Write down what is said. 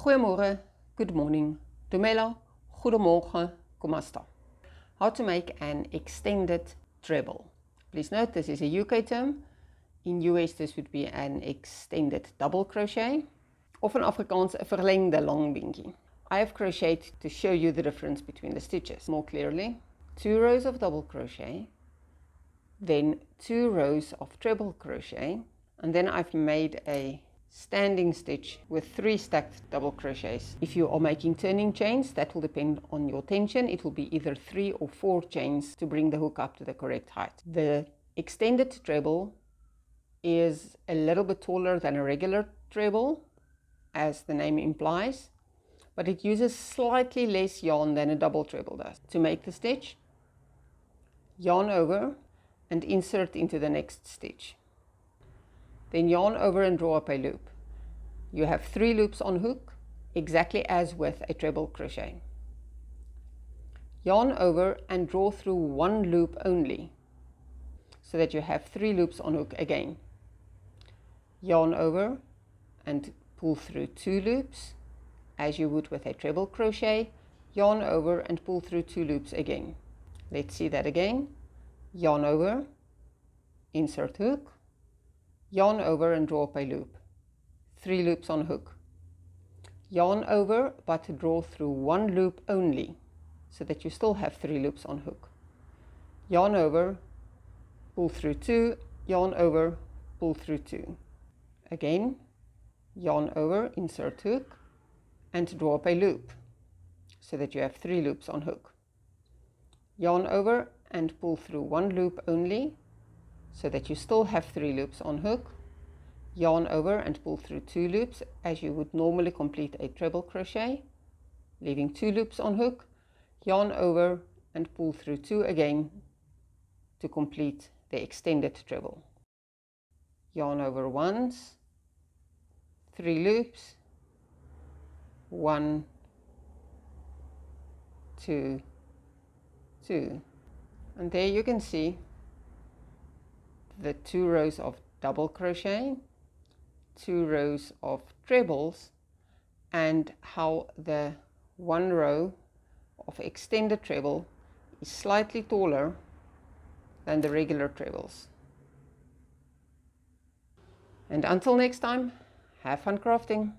Goeiemorgen, good morning, dumela, goedemorgen, kom asta. How to make an extended treble. Please note this is a UK term. In US this would be an extended double crochet. Of in Afrikaans 'n verlengde lang beentjie. I have crocheted to show you the difference between the stitches more clearly. 2 rows of double crochet, then 2 rows of treble crochet, and then I've made a standing stitch with 3 stacked double crochets. If you are making turning chains, that will depend on your tension. It will be either 3 or 4 chains to bring the hook up to the correct height. The extended treble is a little bit taller than a regular treble, as the name implies, but it uses slightly less yarn than a double treble does. To make the stitch, yarn over and insert into the next stitch. Then yarn over and draw up a loop. You have 3 loops on hook, exactly as with a treble crochet. Yarn over and draw through 1 loop only, so that you have 3 loops on hook again. Yarn over and pull through 2 loops, as you would with a treble crochet. Yarn over and pull through 2 loops again. Let's see that again. Yarn over, insert hook, yarn over and draw up a loop, 3 loops on hook, yarn over but draw through 1 loop only, so that you still have 3 loops on hook, yarn over, pull through 2, yarn over, pull through 2, again, yarn over, insert hook, and draw up a loop, so that you have 3 loops on hook, yarn over and pull through 1 loop only, so that you still have 3 loops on hook, yarn over and pull through 2 loops as you would normally complete a treble crochet, leaving 2 loops on hook, yarn over and pull through 2 again to complete the extended treble. Yarn over once, 3 loops, 1, 2, 2, and there you can see the 2 rows of double crochet, 2 rows of trebles, and how the 1 row of extended treble is slightly taller than the regular trebles. And until next time, have fun crafting!